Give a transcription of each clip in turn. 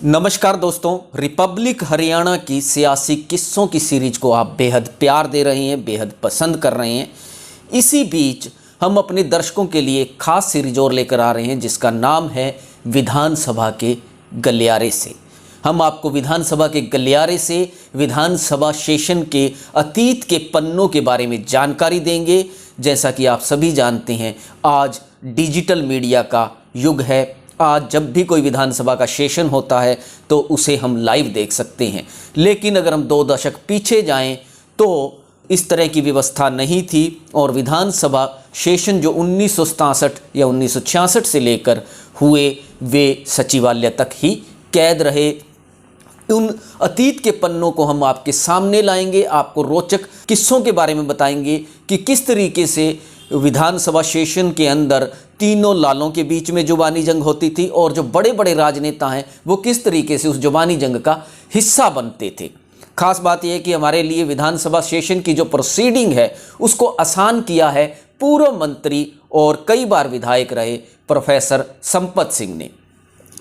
नमस्कार दोस्तों, रिपब्लिक हरियाणा की सियासी किस्सों की सीरीज को आप बेहद प्यार दे रहे हैं, बेहद पसंद कर रहे हैं। इसी बीच हम अपने दर्शकों के लिए एक खास सीरीज और लेकर आ रहे हैं जिसका नाम है विधानसभा के गलियारे से। हम आपको विधानसभा के गलियारे से विधानसभा सेशन के अतीत के पन्नों के बारे में जानकारी देंगे। जैसा कि आप सभी जानते हैं, आज डिजिटल मीडिया का युग है। आज जब भी कोई विधानसभा का सेशन होता है तो उसे हम लाइव देख सकते हैं। लेकिन अगर हम 2 दशक पीछे जाएं तो इस तरह की व्यवस्था नहीं थी और विधानसभा सेशन जो 1967 या 1966 से लेकर हुए वे सचिवालय तक ही कैद रहे। उन अतीत के पन्नों को हम आपके सामने लाएंगे, आपको रोचक किस्सों के बारे में बताएंगे कि किस तरीके से विधानसभा सेशन के अंदर तीनों लालों के बीच में जुबानी जंग होती थी और जो बड़े बड़े राजनेता हैं वो किस तरीके से उस जुबानी जंग का हिस्सा बनते थे। खास बात यह है कि हमारे लिए विधानसभा सेशन की जो प्रोसीडिंग है उसको आसान किया है पूर्व मंत्री और कई बार विधायक रहे प्रोफेसर संपत सिंह ने।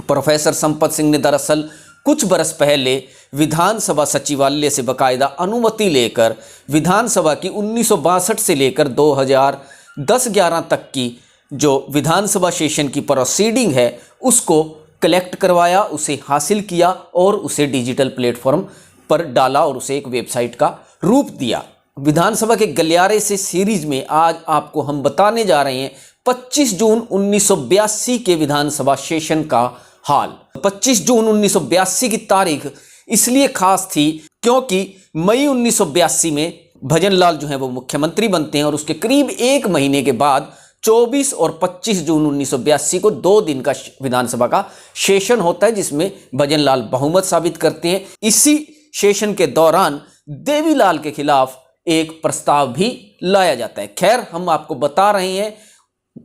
प्रोफेसर संपत सिंह ने दरअसल कुछ बरस पहले विधानसभा सचिवालय से बाकायदा अनुमति लेकर विधानसभा की 1962 से लेकर 2010-11 तक की जो विधानसभा सेशन की प्रोसीडिंग है उसको कलेक्ट करवाया, उसे हासिल किया और उसे डिजिटल प्लेटफॉर्म पर डाला और उसे एक वेबसाइट का रूप दिया। विधानसभा के गलियारे से सीरीज में आज आपको हम बताने जा रहे हैं 25 जून 1982 के विधानसभा सेशन का हाल। 25 जून 1982 की तारीख इसलिए खास थी क्योंकि मई 1982 में भजनलाल जो है वो मुख्यमंत्री बनते हैं और उसके करीब 1 महीने के बाद 24 और 25 जून 1982 को 2 दिन का विधानसभा का सेशन होता है जिसमें भजनलाल बहुमत साबित करते हैं। इसी सेशन के दौरान देवीलाल के खिलाफ एक प्रस्ताव भी लाया जाता है। खैर, हम आपको बता रहे हैं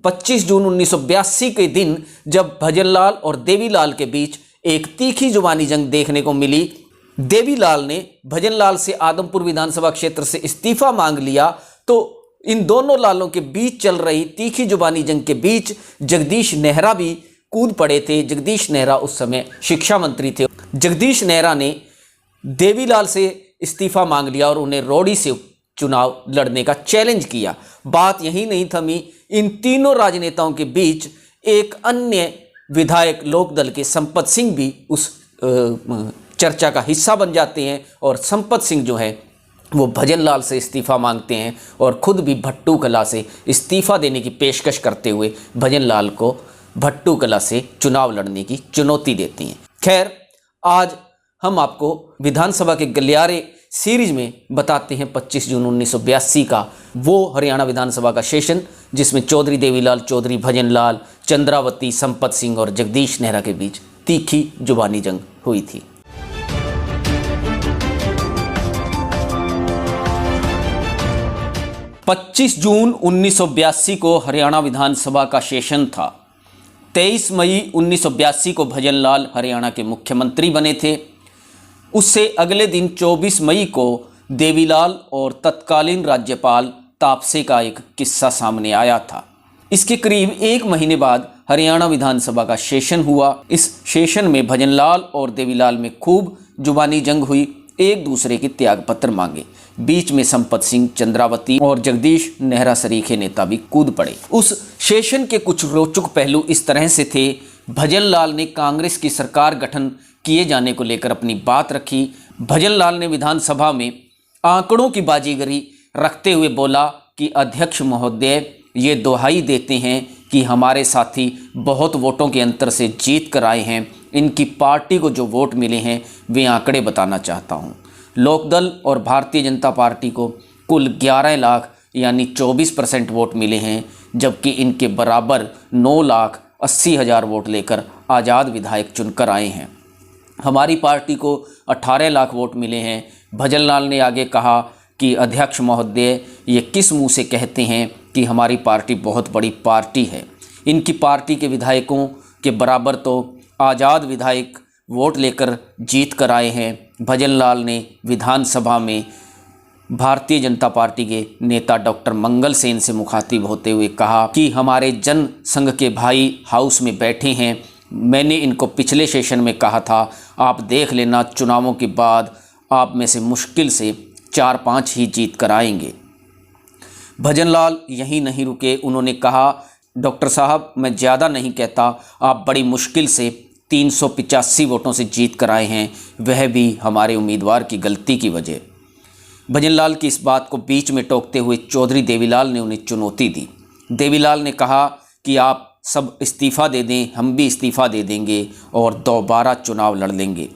25 जून 1982 के दिन जब भजनलाल और देवीलाल के बीच एक तीखी जुबानी जंग देखने को मिली। देवीलाल ने भजनलाल से आदमपुर विधानसभा क्षेत्र से इस्तीफा मांग लिया तो इन दोनों लालों के बीच चल रही तीखी जुबानी जंग के बीच जगदीश नेहरा भी कूद पड़े थे। जगदीश नेहरा उस समय शिक्षा मंत्री थे। जगदीश नेहरा ने देवीलाल से इस्तीफा मांग लिया और उन्हें रोड़ी से चुनाव लड़ने का चैलेंज किया। बात यही नहीं थमी, इन तीनों राजनेताओं के बीच एक अन्य विधायक लोकदल के संपत सिंह भी उस चर्चा का हिस्सा बन जाते हैं और संपत सिंह जो है वो भजनलाल से इस्तीफा मांगते हैं और खुद भी भट्टू कला से इस्तीफा देने की पेशकश करते हुए भजनलाल को भट्टू कला से चुनाव लड़ने की चुनौती देती हैं। खैर, आज हम आपको विधानसभा के गलियारे सीरीज में बताते हैं 25 जून 1982 का वो हरियाणा विधानसभा का सेशन जिसमें चौधरी देवीलाल, चौधरी भजनलाल, चंद्रावती, संपत सिंह और जगदीश नेहरा के बीच तीखी जुबानी जंग हुई थी। पच्चीस जून 1982 को हरियाणा विधानसभा का सेशन था। 23 मई 1982 को भजनलाल हरियाणा के मुख्यमंत्री बने थे। उससे अगले दिन 24 मई को देवीलाल और तत्कालीन राज्यपाल तापसे का एक किस्सा सामने आया था। इसके करीब 1 महीने बाद हरियाणा विधानसभा का सेशन हुआ। इस सेशन में भजनलाल और देवीलाल में खूब जुबानी जंग हुई, एक दूसरे के त्यागपत्र मांगे। बीच में संपत सिंह, चंद्रावती और जगदीश नेहरा सरीखे नेता भी कूद पड़े। उस सेशन के कुछ रोचक पहलू इस तरह से थे। भजनलाल ने कांग्रेस की सरकार गठन किए जाने को लेकर अपनी बात रखी। भजनलाल ने विधानसभा में आंकड़ों की बाजीगरी रखते हुए बोला कि अध्यक्ष महोदय ये दुहाई देते हैं कि हमारे साथी बहुत वोटों के अंतर से जीत कर आए हैं, इनकी पार्टी को जो वोट मिले हैं वे आंकड़े बताना चाहता हूँ। लोकदल और भारतीय जनता पार्टी को कुल 11 लाख यानी 24% वोट मिले हैं, जबकि इनके बराबर 9,80,000 वोट लेकर आज़ाद विधायक चुनकर आए हैं। हमारी पार्टी को 18 लाख वोट मिले हैं। भजनलाल ने आगे कहा कि अध्यक्ष महोदय ये किस मुंह से कहते हैं कि हमारी पार्टी बहुत बड़ी पार्टी है, इनकी पार्टी के विधायकों के बराबर तो आज़ाद विधायक वोट लेकर जीत कर आए हैं। भजनलाल ने विधानसभा में भारतीय जनता पार्टी के नेता डॉक्टर मंगल सेन से मुखातिब होते हुए कहा कि हमारे जन संघ के भाई हाउस में बैठे हैं मैंने इनको पिछले सेशन में कहा था, आप देख लेना चुनावों के बाद आप में से मुश्किल से 4-5 ही जीत कर आएंगे। भजनलाल यहीं नहीं रुके, उन्होंने कहा, डॉक्टर साहब मैं ज़्यादा नहीं कहता, आप बड़ी मुश्किल से 385 वोटों से जीत कर आए हैं, वह भी हमारे उम्मीदवार की गलती की वजह। भजनलाल की इस बात को बीच में टोकते हुए चौधरी देवीलाल ने उन्हें चुनौती दी। देवीलाल ने कहा कि आप सब इस्तीफ़ा दे दें, हम भी इस्तीफ़ा दे देंगे और दोबारा चुनाव लड़ लेंगे।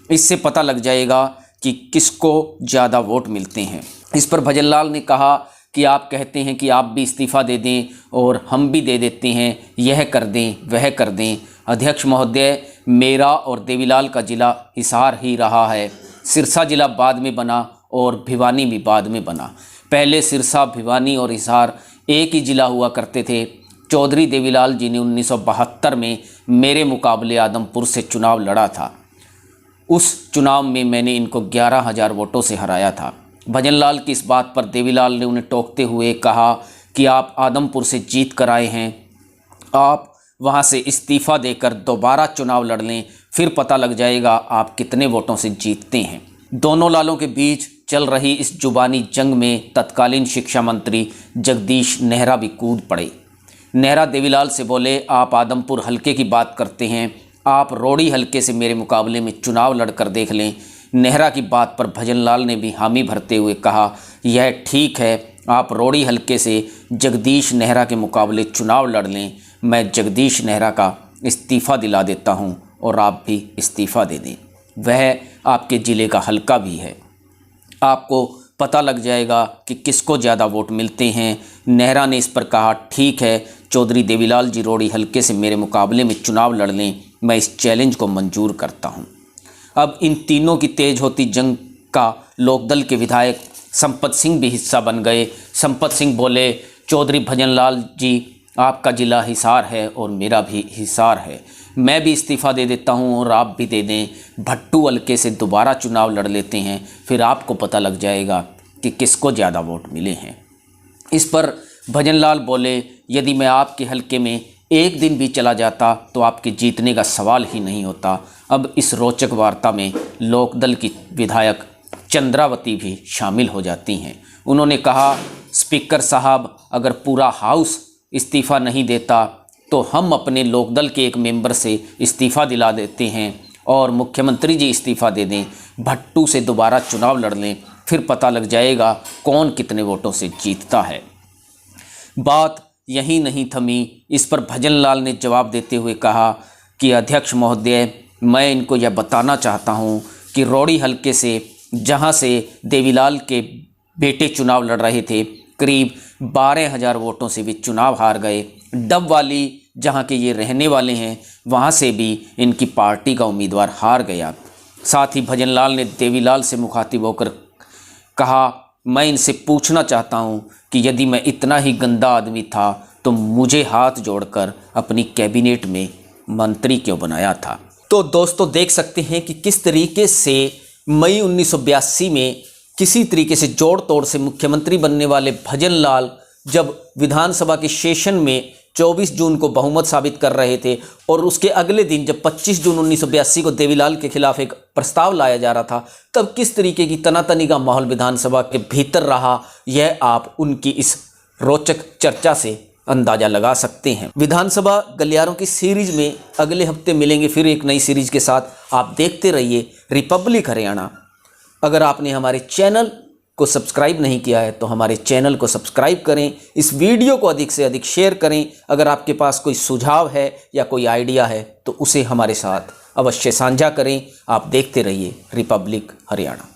इससे पता लग जाएगा कि किसको ज़्यादा वोट मिलते हैं। इस पर भजनलाल ने कहा कि आप कहते हैं कि आप भी इस्तीफ़ा दे दें और हम भी दे देते हैं, यह कर दें वह कर दें। अध्यक्ष महोदय, मेरा और देवीलाल का ज़िला हिसार ही रहा है। सिरसा ज़िला बाद में बना और भिवानी भी बाद में बना। पहले सिरसा, भिवानी और हिसार एक ही ज़िला हुआ करते थे। चौधरी देवीलाल जी ने 1972 में मेरे मुकाबले आदमपुर से चुनाव लड़ा था। उस चुनाव में मैंने इनको 11,000 वोटों से हराया था। भजनलाल की इस बात पर देवीलाल ने उन्हें टोकते हुए कहा कि आप आदमपुर से जीत कर आए हैं, आप वहां से इस्तीफ़ा देकर दोबारा चुनाव लड़ लें, फिर पता लग जाएगा आप कितने वोटों से जीतते हैं। दोनों लालों के बीच चल रही इस जुबानी जंग में तत्कालीन शिक्षा मंत्री जगदीश नेहरा भी कूद पड़े। नेहरा देवीलाल से बोले, आप आदमपुर हलके की बात करते हैं, आप रोड़ी हलके से मेरे मुकाबले में चुनाव लड़कर देख लें। नेहरा की बात पर भजनलाल ने भी हामी भरते हुए कहा, यह ठीक है, आप रोड़ी हलके से जगदीश नेहरा के मुकाबले चुनाव लड़ लें, मैं जगदीश नेहरा का इस्तीफ़ा दिला देता हूं और आप भी इस्तीफ़ा दे दें, वह आपके ज़िले का हलका भी है, आपको पता लग जाएगा कि किसको ज़्यादा वोट मिलते हैं। नेहरा ने इस पर कहा, ठीक है चौधरी देवीलाल जी, रोड़ी हलके से मेरे मुकाबले में चुनाव लड़ लें, मैं इस चैलेंज को मंजूर करता हूं। अब इन तीनों की तेज होती जंग का लोकदल के विधायक संपत सिंह भी हिस्सा बन गए। संपत सिंह बोले, चौधरी भजनलाल जी, आपका ज़िला हिसार है और मेरा भी हिसार है, मैं भी इस्तीफ़ा दे देता हूं और आप भी दे दें। भट्टू हलके से दोबारा चुनाव लड़ लेते हैं, फिर आपको पता लग जाएगा कि किसको ज़्यादा वोट मिले हैं। इस पर भजनलाल बोले, यदि मैं आपके हलके में एक दिन भी चला जाता तो आपके जीतने का सवाल ही नहीं होता। अब इस रोचक वार्ता में लोकदल की विधायक चंद्रावती भी शामिल हो जाती हैं। उन्होंने कहा, स्पीकर साहब, अगर पूरा हाउस इस्तीफ़ा नहीं देता तो हम अपने लोकदल के एक मेंबर से इस्तीफ़ा दिला देते हैं और मुख्यमंत्री जी इस्तीफ़ा दे दें, भट्टू से दोबारा चुनाव लड़ लें, फिर पता लग जाएगा कौन कितने वोटों से जीतता है। बात यहीं नहीं थमी। इस पर भजनलाल ने जवाब देते हुए कहा कि अध्यक्ष महोदय, मैं इनको यह बताना चाहता हूं कि रोड़ी हलके से, जहां से देवीलाल के बेटे चुनाव लड़ रहे थे, करीब 12,000 वोटों से भी चुनाव हार गए। डब वाली, जहां के ये रहने वाले हैं, वहां से भी इनकी पार्टी का उम्मीदवार हार गया। साथ ही भजनलाल ने देवीलाल से मुखातिब होकर कहा, मैं इनसे पूछना चाहता हूं कि यदि मैं इतना ही गंदा आदमी था तो मुझे हाथ जोड़कर अपनी कैबिनेट में मंत्री क्यों बनाया था। तो दोस्तों, देख सकते हैं कि किस तरीके से मई 1982 में किसी तरीके से जोड़ तोड़ से मुख्यमंत्री बनने वाले भजनलाल जब विधानसभा के सेशन में 24 जून को बहुमत साबित कर रहे थे और उसके अगले दिन जब 25 जून 1982 को देवीलाल के खिलाफ एक प्रस्ताव लाया जा रहा था, तब किस तरीके की तनातनी का माहौल विधानसभा के भीतर रहा, यह आप उनकी इस रोचक चर्चा से अंदाज़ा लगा सकते हैं। विधानसभा गलियारों की सीरीज में अगले हफ्ते मिलेंगे फिर एक नई सीरीज के साथ। आप देखते रहिए रिपब्लिक हरियाणा। अगर आपने हमारे चैनल को सब्सक्राइब नहीं किया है तो हमारे चैनल को सब्सक्राइब करें, इस वीडियो को अधिक से अधिक शेयर करें। अगर आपके पास कोई सुझाव है या कोई आइडिया है तो उसे हमारे साथ अवश्य साझा करें। आप देखते रहिए रिपब्लिक हरियाणा।